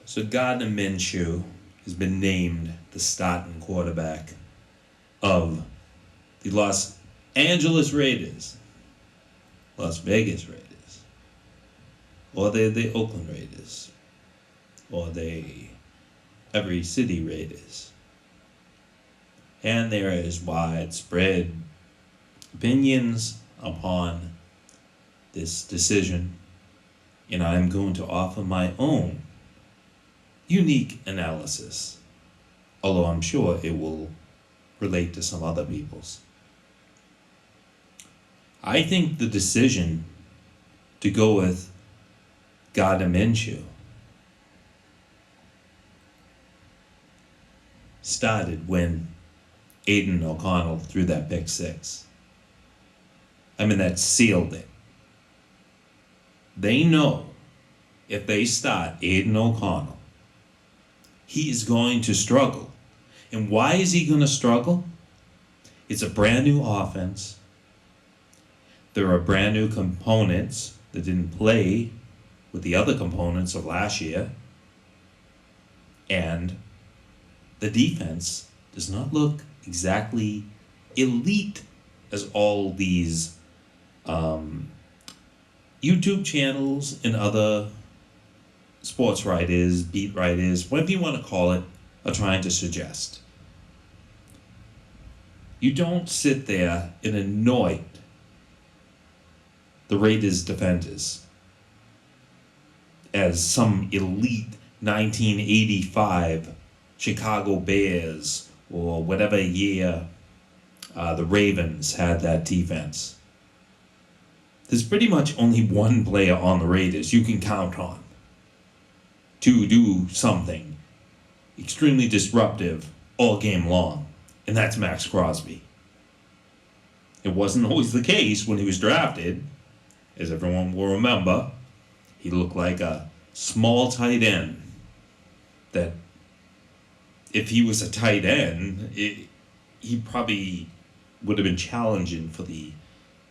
So Gardner Minshew has been named the starting quarterback of the Los Angeles Raiders, Las Vegas Raiders, or the Oakland Raiders, or the every city Raiders. And there is widespread opinions upon this decision, and I'm going to offer my own unique analysis, although I'm sure it will relate to some other people's. I think the decision to go with Gardner Minshew started when Aiden O'Connell threw that pick six. I mean, that sealed it. They know if they start Aiden O'Connell, he is going to struggle. And why is he going to struggle? It's a brand new offense. There are brand new components that didn't play with the other components of last year. And the defense does not look exactly elite as all these YouTube channels and other sports writers, beat writers, whatever you want to call it, are trying to suggest. You don't sit there and anoint the Raiders defenders as some elite 1985 Chicago Bears or whatever year the Ravens had that defense. There's pretty much only one player on the Raiders you can count on to do something extremely disruptive all game long, and that's Max Crosby. It wasn't always the case when he was drafted. As everyone will remember, he looked like a small tight end that if he was a tight end, he probably would have been challenging for the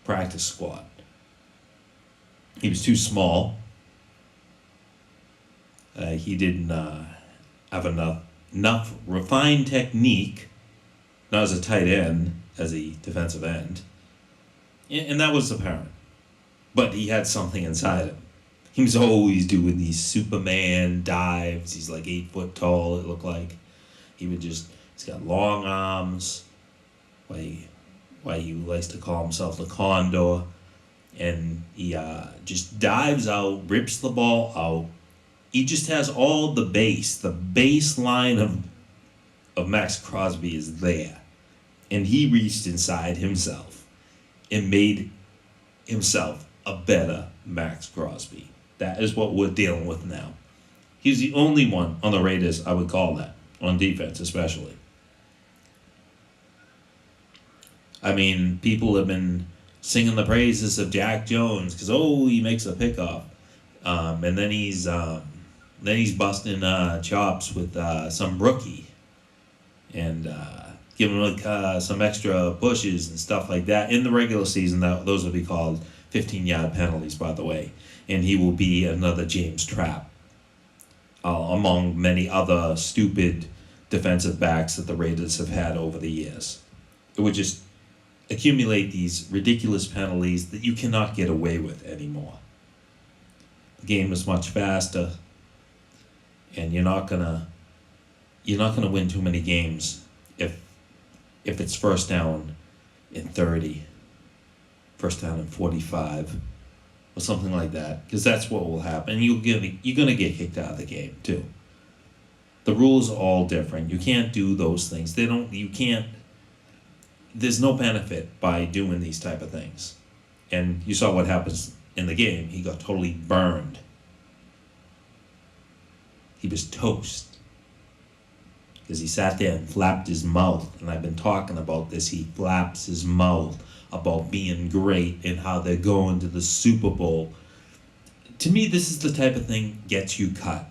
practice squad. He was too small. He didn't have enough refined technique, not as a tight end, as a defensive end. And that was apparent. But he had something inside him. He was always doing these Superman dives. He's like 8 foot tall, it looked like. He's got long arms. Why he likes to call himself the Condor. And he just dives out, rips the ball out. He just has all the baseline of Max Crosby is there. And he reached inside himself and made himself a better Max Crosby. That is what we're dealing with now. He's the only one on the Raiders I would call that, on defense especially. I mean, people have been singing the praises of Jack Jones because he makes a pickoff, and then he's busting chops with some rookie, and giving him some extra pushes and stuff like that. In the regular season, those will be called 15-yard penalties, by the way, and he will be another James Trapp, among many other stupid defensive backs that the Raiders have had over the years. It would just accumulate these ridiculous penalties that you cannot get away with anymore. The game is much faster, and you're not gonna win too many games if it's first down in 30, first down in 45, or something like that, because that's what will happen. You're gonna get kicked out of the game too. The rules are all different. You can't do those things. There's no benefit by doing these type of things. And you saw what happens in the game. He got totally burned. He was toast. Because he sat there and flapped his mouth. And I've been talking about this. He flaps his mouth about being great and how they're going to the Super Bowl. To me, this is the type of thing gets you cut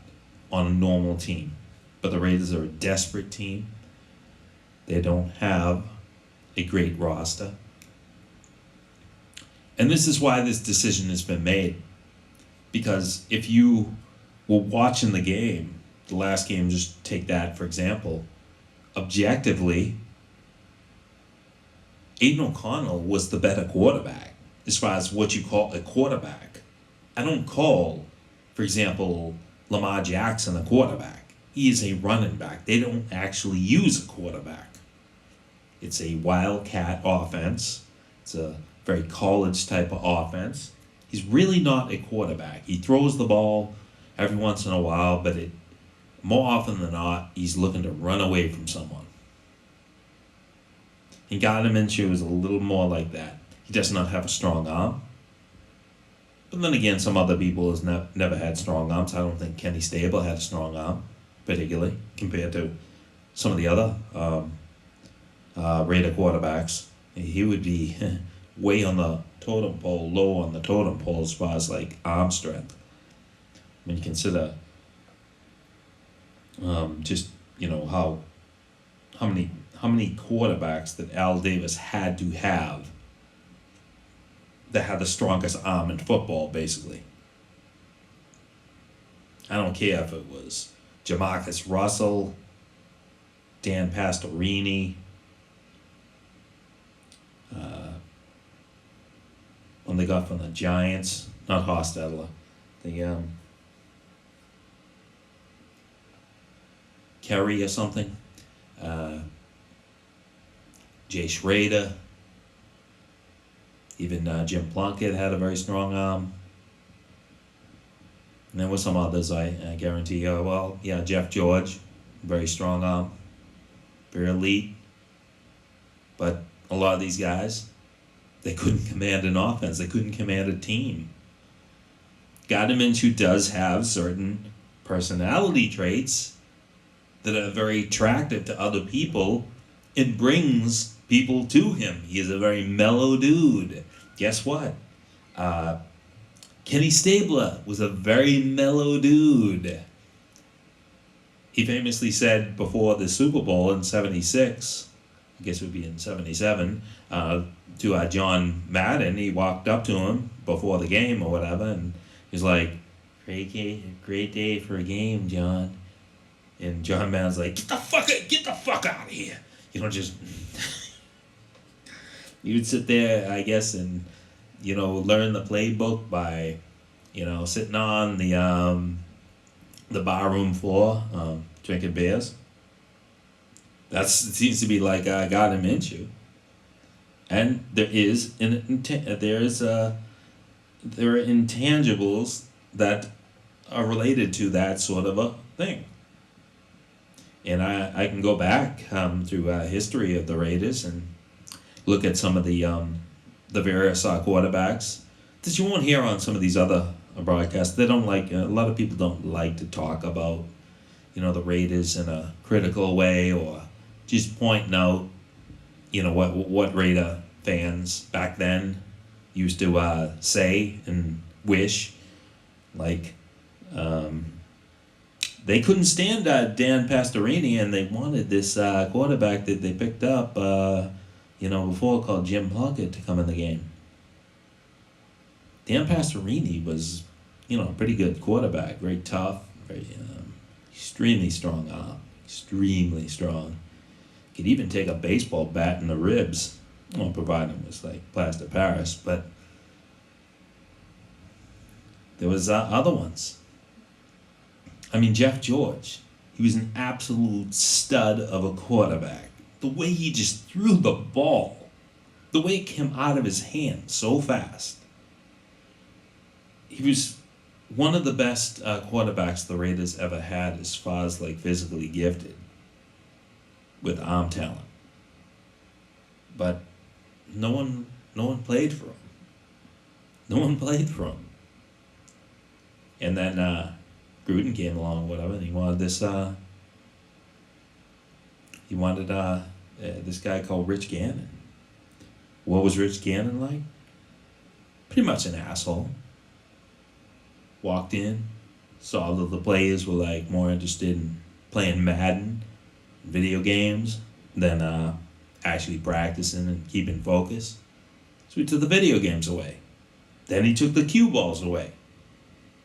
on a normal team. But the Raiders are a desperate team. They don't have a great roster. And this is why this decision has been made. Because if you were watching the game the last game, just take that for example. Objectively, Aiden O'Connell was the better quarterback as far as what you call a quarterback. I don't call, for example, Lamar Jackson a quarterback. He is a running back. They don't actually use a quarterback. It's a wildcat offense. It's a very college type of offense. He's really not a quarterback. He throws the ball every once in a while, but more often than not, he's looking to run away from someone. And Gardner Minshew is a little more like that. He does not have a strong arm. But then again, some other people has never had strong arms. I don't think Kenny Stable had a strong arm, particularly, compared to some of the other Raider quarterbacks. He would be way on the totem pole, low on the totem pole as far as like arm strength. When you consider just how many quarterbacks that Al Davis had to have that had the strongest arm in football, basically. I don't care if it was Jamarcus Russell, Dan Pastorini, when they got from the Giants, not Hostetler, the Kerry or something, Jay Schrader, even Jim Plunkett had a very strong arm. And there were some others, I guarantee. Jeff George, very strong arm, very elite. But a lot of these guys, they couldn't command an offense. They couldn't command a team. Gardner Minshew does have certain personality traits that are very attractive to other people and brings people to him. He is a very mellow dude. Guess what? Kenny Stabler was a very mellow dude. He famously said before the Super Bowl in '76, I guess it would be in '77, to John Madden. He walked up to him before the game or whatever, and he's like, great day for a game, John. And John Madden's like, get the fuck out of here. Just you would sit there, I guess, and learn the playbook by sitting on the barroom floor, drinking beers. That seems to be like Gardner Minshew. And there are intangibles that are related to that sort of a thing. And I can go back through history of the Raiders and look at some of the various quarterbacks that you won't hear on some of these other broadcasts. They don't like, a lot of people don't like to talk about, the Raiders in a critical way, or just pointing out, what Raider fans back then used to say and wish. Like, they couldn't stand Dan Pastorini, and they wanted this quarterback that they picked up, before, called Jim Plunkett, to come in the game. Dan Pastorini was, a pretty good quarterback, very tough, very extremely strong arm, extremely strong. Could even take a baseball bat in the ribs, provided it was like plaster Paris. But there was other ones. I mean, Jeff George, he was an absolute stud of a quarterback. The way he just threw the ball, the way it came out of his hand so fast. He was one of the best quarterbacks the Raiders ever had as far as like physically gifted with arm talent. But no one played for him. No one played for him. And then Gruden came along, whatever, and he wanted this. This guy called Rich Gannon. What was Rich Gannon like? Pretty much an asshole. Walked in, saw that the players were like more interested in playing Madden, video games, than actually practicing and keeping focus. So he took the video games away. Then he took the cue balls away.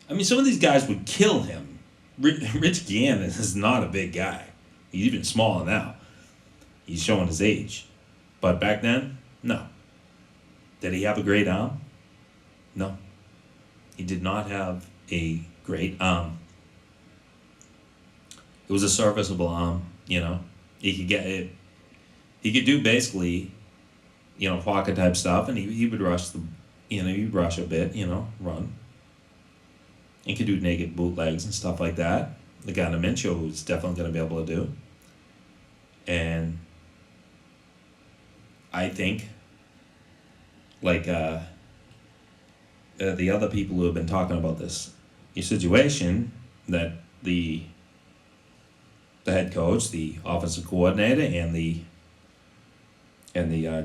I mean, some of these guys would kill him Rich Gannon is not a big guy. He's even smaller now. He's showing his age. But back then, no. Did he have a great arm? No. He did not have a great arm. It was a serviceable arm, you know. He could get it. He could do basically, pocket type stuff, and he would rush he'd rush a bit, run. He could do naked bootlegs and stuff like that. The Gardner Minshew is definitely going to be able to do. And I think, like the other people who have been talking about this situation, that the head coach, the offensive coordinator, and the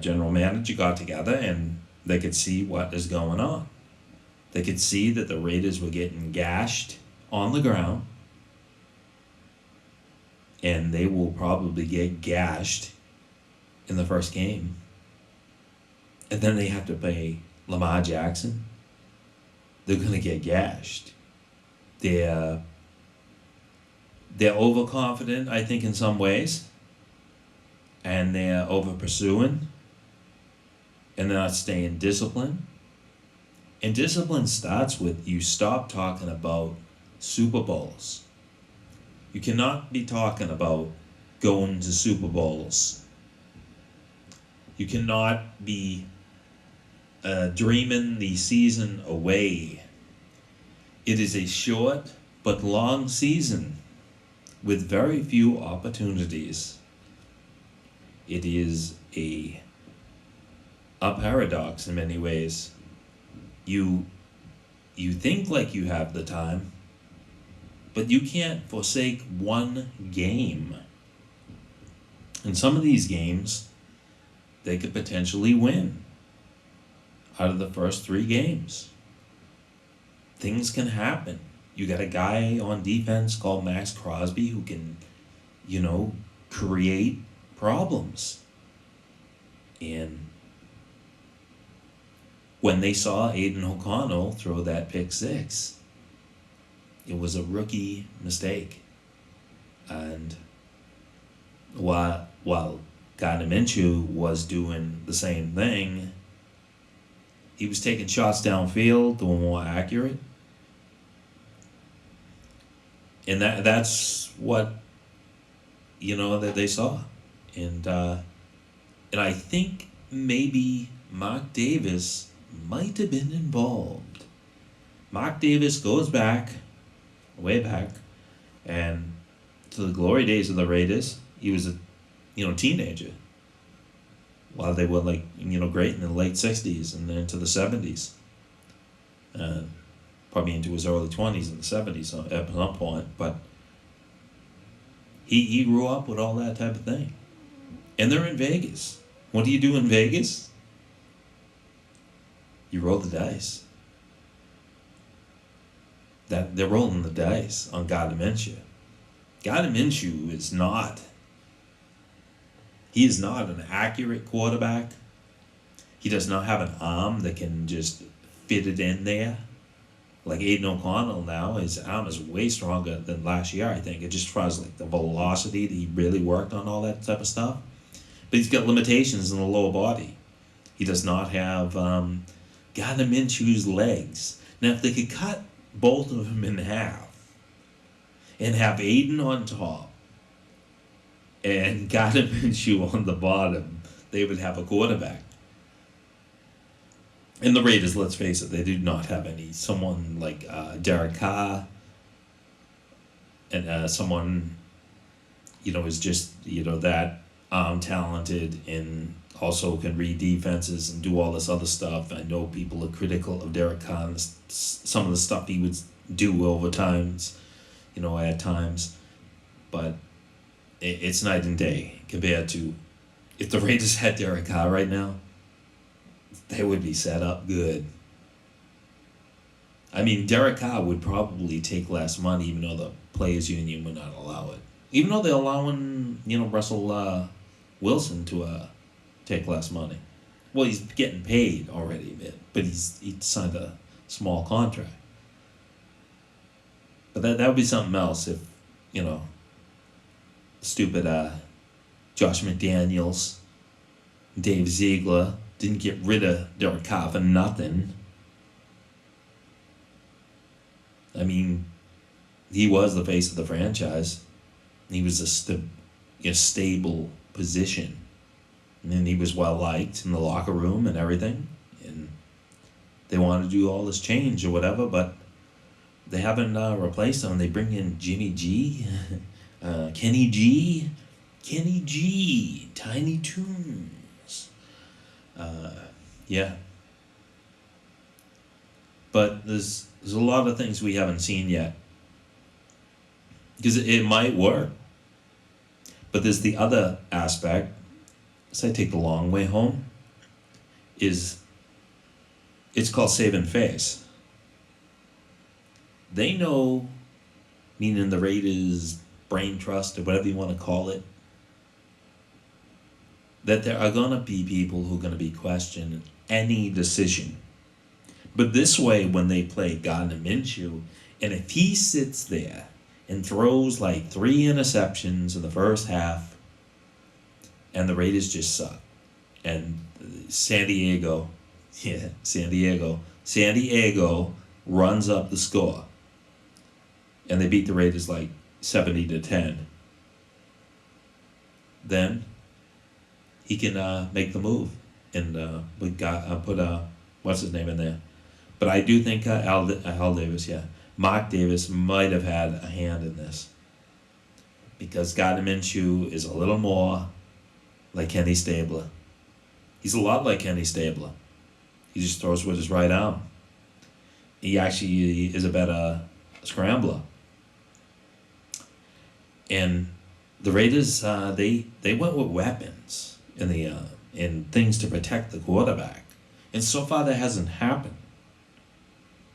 general manager got together and they could see what is going on. They could see that the Raiders were getting gashed on the ground, and they will probably get gashed in the first game. And then they have to play Lamar Jackson. They're going to get gashed. They're overconfident, I think, in some ways. And they're over pursuing. And they're not staying disciplined. And discipline starts with you stop talking about Super Bowls. You cannot be talking about going to Super Bowls. You cannot be dreaming the season away. It is a short but long season with very few opportunities. It is a paradox in many ways. You think like you have the time, but you can't forsake one game. And some of these games, they could potentially win out of the first 3 games. Things can happen. You got a guy on defense called Max Crosby who can, create problems. And when they saw Aiden O'Connell throw that pick 6, it was a rookie mistake. And while Gardner Minshew was doing the same thing, he was taking shots downfield that were more accurate. And that's what, that they saw. And I think maybe Mark Davis might have been involved. Mark Davis goes back, way back, and to the glory days of the Raiders. He was a, teenager while they were great in the late 60s and then into the 70s. Probably into his early 20s in the 70s at some point. But he grew up with all that type of thing. And they're in Vegas. What do you do in Vegas? You roll the dice. They're rolling the dice on Gardner Minshew. Gardner Minshew is not an accurate quarterback. He does not have an arm that can just fit it in there. Like Aiden O'Connell now, his arm is way stronger than last year, I think. It just tries the velocity that he really worked on, all that type of stuff. But he's got limitations in the lower body. He does not have Gardner Minshew's legs. Now, if they could cut both of them in half and have Aiden on top and Gardner Minshew on the bottom, they would have a quarterback. And the Raiders, let's face it, they do not have someone like Derek Carr and someone, is just, that talented and also can read defenses and do all this other stuff. I know people are critical of Derek Carr and some of the stuff he would do over times, at times. But it's night and day compared to if the Raiders had Derek Carr right now, they would be set up good. I mean, Derek Carr would probably take less money, even though the players' union would not allow it. Even though they're allowing, Russell Wilson to take less money. Well, he's getting paid already a bit, but he signed a small contract. But that would be something else if, you know, stupid Josh McDaniels, Dave Ziegler didn't get rid of Derek Carr for nothing. I mean, he was the face of the franchise. He was a stable position. And then he was well liked in the locker room and everything. And they wanted to do all this change or whatever, but they haven't replaced him. They bring in Jimmy G, Kenny G, Tiny Toons. Yeah. But there's a lot of things we haven't seen yet. Because it might work. But there's the other aspect, so I take the long way home, is it's called saving face. They know, meaning the Raiders brain trust or whatever you want to call it, that there are going to be people who are going to be questioning any decision. But this way, when they play Gardner Minshew, and if he sits there and throws like 3 interceptions in the first half, and the Raiders just suck, and San Diego runs up the score, and they beat the Raiders like 70-10, then he can make the move and we got put what's his name in there. But I do think Al Davis, Mark Davis might have had a hand in this, because Gardner Minshew is a little more like Kenny Stabler. He's a lot like Kenny Stabler. He just throws with his right arm. He actually is a better scrambler. And the Raiders, they went with weapons in things to protect the quarterback. And so far that hasn't happened.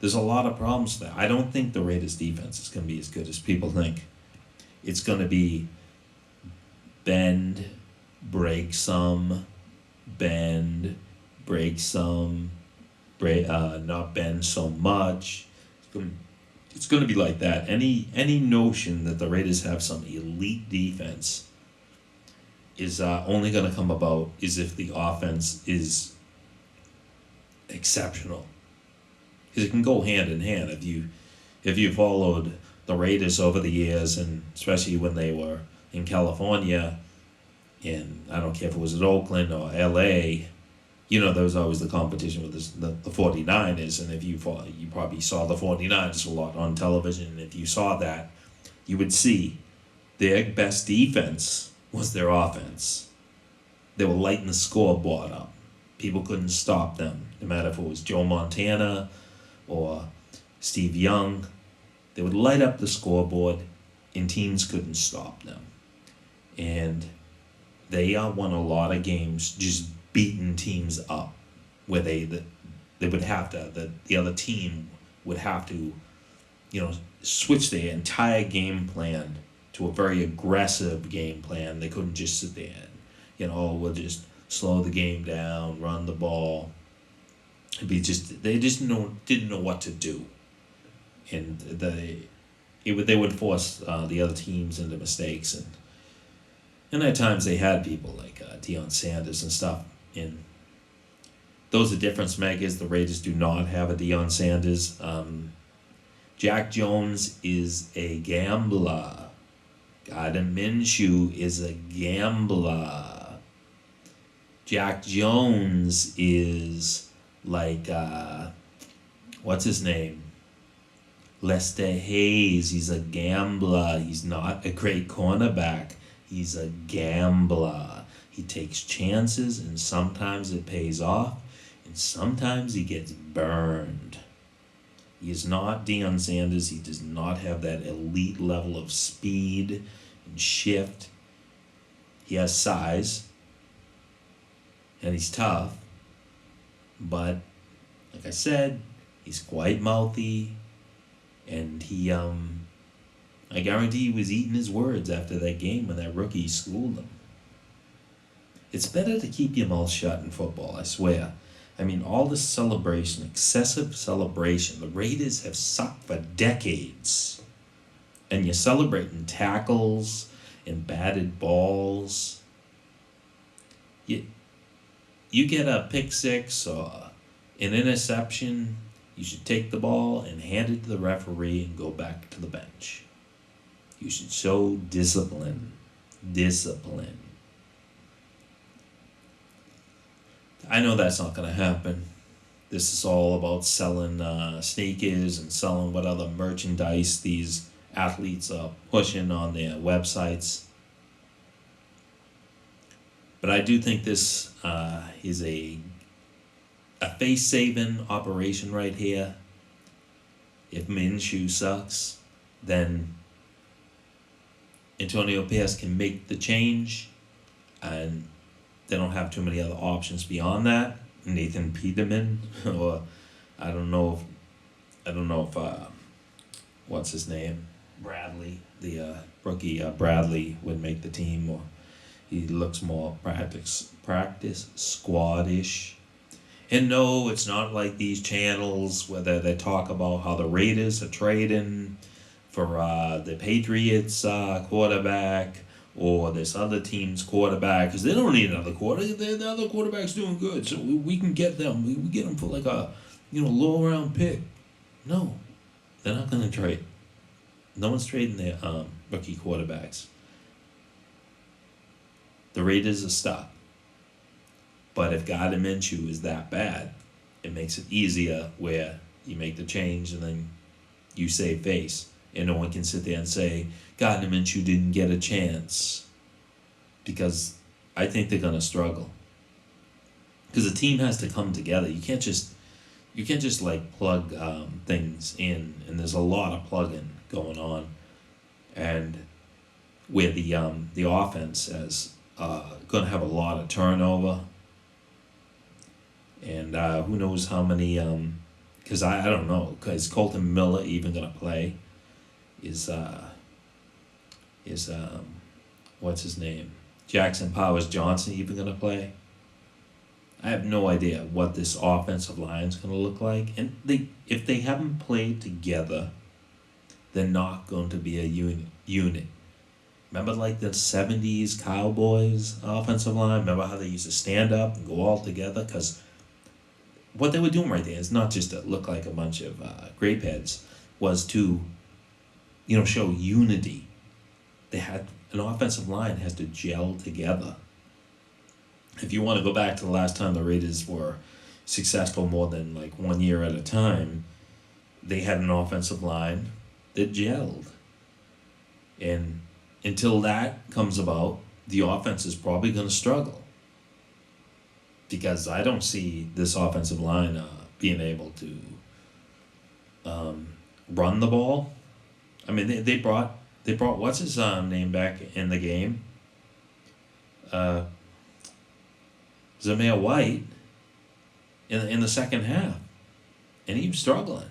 There's a lot of problems there. I don't think the Raiders defense is going to be as good as people think. It's going to be bend, break some, bend, break some, not bend so much. It's going to be like that. Any notion that the Raiders have some elite defense is only going to come about is if the offense is exceptional. Because it can go hand in hand. If you followed the Raiders over the years, and especially when they were in California, and I don't care if it was at Oakland or LA, there was always the competition with the 49ers, and if you probably saw the 49ers a lot on television, and if you saw that, you would see their best defense was their offense. They were lighting the scoreboard up. People couldn't stop them, no matter if it was Joe Montana or Steve Young. They would light up the scoreboard, and teams couldn't stop them. And they won a lot of games just beating teams up, where they would have to, the other team would have to, switch their entire game plan to a very aggressive game plan. They couldn't just sit there and, we'll just slow the game down, run the ball. They just didn't know what to do, and they would force the other teams into mistakes, and at times they had people like Deion Sanders and stuff. And those are difference makers. The Raiders do not have a Deion Sanders. Jack Jones is a gambler. Gardner Minshew is a gambler. Jack Jones is like, what's his name? Lester Hayes. He's a gambler. He's not a great cornerback. He's a gambler. He takes chances, and sometimes it pays off, and sometimes he gets burned. He is not Deion Sanders. He does not have that elite level of speed and shift. He has size, and he's tough, but like I said, he's quite mouthy, and he, I guarantee he was eating his words after that game when that rookie schooled him. It's better to keep your mouth shut in football, I swear. I mean, all this celebration, excessive celebration. The Raiders have sucked for decades. and you're celebrating tackles and batted balls, you you get a pick six or an interception, you should take the ball and hand it to the referee and go back to the bench. You should show discipline. Discipline. I know that's not going to happen. This is all about selling sneakers and selling what other merchandise these athletes are pushing on their websites. But I do think this is a face-saving operation right here. If Minshew sucks, then Antonio Pierce can make the change, and they don't have too many other options beyond that. Nathan Peterman, or I don't know if what's his name, Bradley, the rookie Bradley would make the team, or he looks more practice squad-ish. And no, it's not like these channels where they talk about how the Raiders are trading for the Patriots quarterback or this other team's quarterback, because they don't need another quarterback. The other quarterback's doing good, so we can get them. We get them for like a low round pick. No, they're not going to trade. No one's trading their rookie quarterbacks. The Raiders are stuck. But if Gardner Minshew is that bad, it makes it easier where you make the change and then you save face. And no one can sit there and say, Gardner Minshew didn't get a chance. Because I think they're going to struggle. Because the team has to come together. You can't just like plug things in. And there's a lot of plugging going on. And where the offense is going to have a lot of turnover. And who knows how many, because I don't know, is Colton Miller even going to play? Is what's his name? Jackson Powers-Johnson even going to play? I have no idea what this offensive line is going to look like. And if they haven't played together, they're not going to be a unit. Remember like the 70s Cowboys offensive line? Remember how they used to stand up and go all together? Because what they were doing right there is not just to look like a bunch of grape heads, was to, show unity. They had an offensive line has to gel together. If you want to go back to the last time the Raiders were successful more than like 1 year at a time, they had an offensive line that gelled. And until that comes about, the offense is probably going to struggle. Because I don't see this offensive line being able to run the ball. I mean, they brought what's his name back in the game, Zamir White, in the second half, and he was struggling.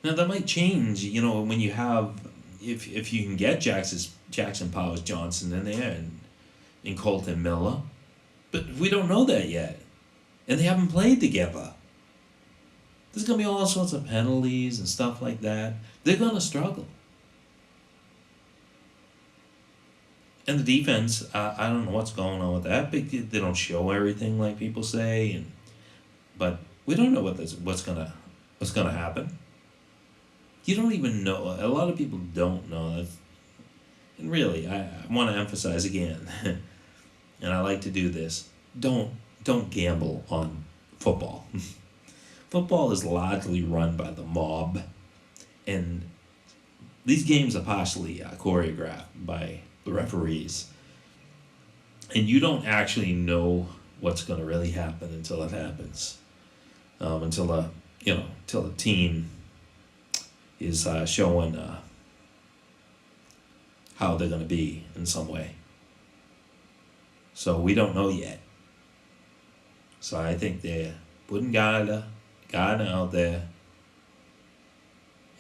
Now that might change, when you have if you can get Jackson Powers-Johnson in there and Colton Miller, but we don't know that yet, and they haven't played together. There's gonna be all sorts of penalties and stuff like that. They're gonna struggle. And the defense, I don't know what's going on with that. They don't show everything like people say, but we don't know what's gonna happen. You don't even know. A lot of people don't know. And really, I want to emphasize again, and I like to do this. Don't gamble on football. Football is largely run by the mob, and these games are partially choreographed by the referees. And you don't actually know what's going to really happen until it happens. Until the team is showing how they're going to be in some way. So we don't know yet. So I think they're putting Gardner out there,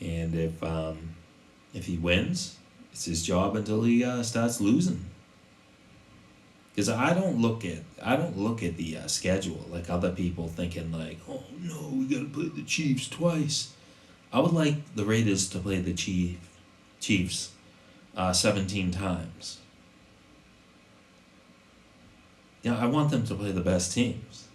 and if he wins, it's his job until he starts losing. Because I don't look at the schedule like other people thinking like, oh no, we got to play the Chiefs twice. I would like the Raiders to play the Chiefs 17 times. Yeah, I want them to play the best teams.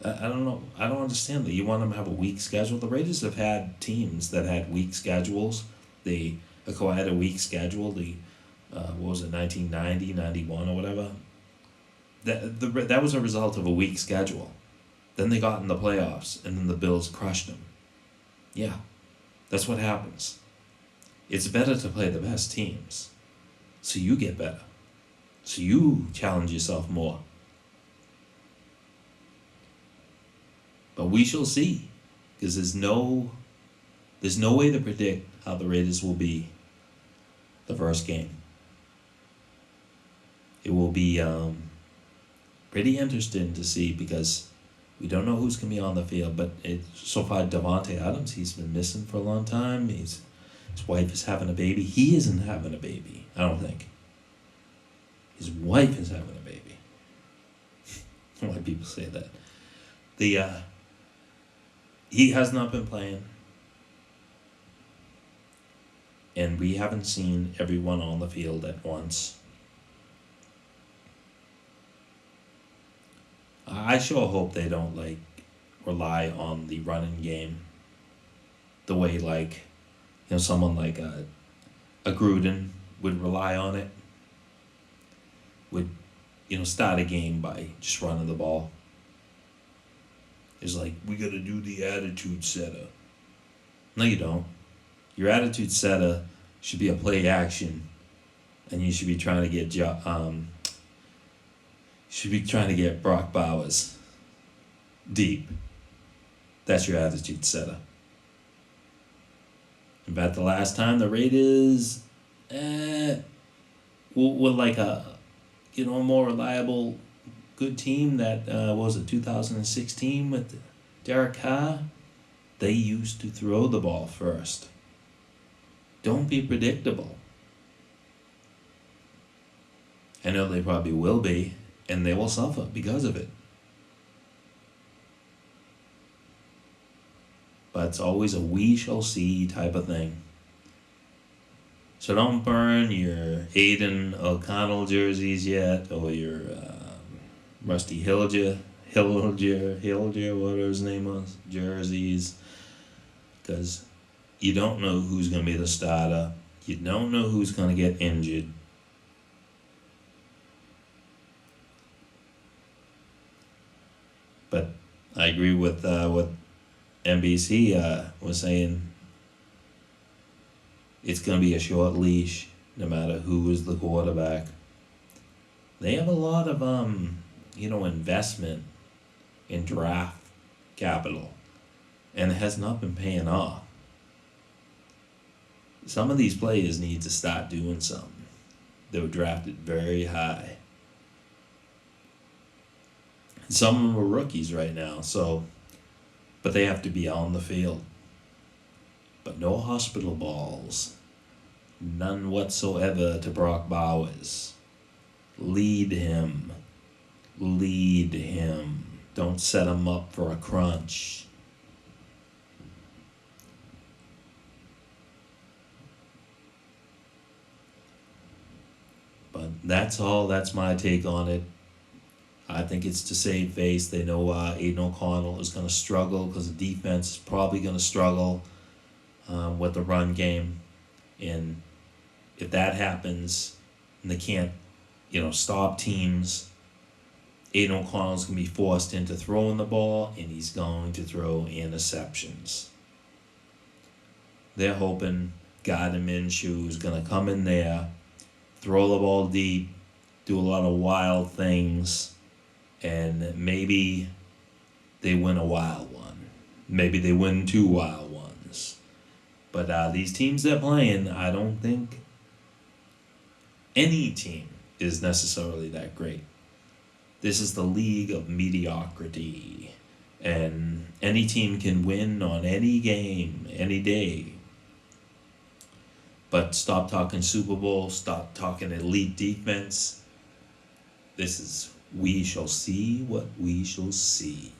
I don't know. I don't understand that. You want them to have a weak schedule? The Raiders have had teams that had weak schedules. They acquired a weak schedule. What was it, 1990, 91 or whatever? That was a result of a weak schedule. Then they got in the playoffs, and then the Bills crushed them. Yeah, that's what happens. It's better to play the best teams, so you get better. So you challenge yourself more. But we shall see, because there's no way to predict how the Raiders will be the first game. It will be pretty interesting to see, because we don't know who's going to be on the field. But so far, Davante Adams, he's been missing for a long time. His wife is having a baby. He isn't having a baby, I don't think. His wife is having a baby. Why people say that? He has not been playing. And we haven't seen everyone on the field at once. I sure hope they don't rely on the running game the way someone like a Gruden would rely on it. Would start a game by just running the ball. It's like, we got to do the attitude setter. No, you don't. Your attitude setter should be a play action, and you should be trying to get Brock Bowers deep. That's your attitude setter. In fact, the last time the Raiders were like a more reliable, good team, that was it 2016 with Derek Carr, they used to throw the ball first. Don't be predictable. I know they probably will be, and they will suffer because of it. But it's always a we shall see type of thing. So don't burn your Aiden O'Connell jerseys yet, or your Rusty Hilger, whatever his name was, jerseys, because you don't know who's going to be the starter. You don't know who's going to get injured. But I agree with what NBC was saying. It's going to be a short leash, no matter who is the quarterback. They have a lot of investment in draft capital, and it has not been paying off. Some of these players need to start doing something. They were drafted very high. Some of them are rookies right now, but they have to be on the field. But no hospital balls. None whatsoever to Brock Bowers. Lead him. Don't set him up for a crunch. But that's all. That's my take on it. I think it's to save face. They know Aiden O'Connell is going to struggle, because the defense is probably going to struggle with the run game. And if that happens and they can't, stop teams, Aiden O'Connell's going to be forced into throwing the ball, and he's going to throw interceptions. They're hoping Gardner Minshew is going to come in there, throw the ball deep, do a lot of wild things, and maybe they win a wild one. Maybe they win 2 wild ones. But these teams they're playing, I don't think any team is necessarily that great. This is the league of mediocrity, and any team can win on any game, any day. But stop talking Super Bowl, stop talking elite defense. This is, we shall see what we shall see.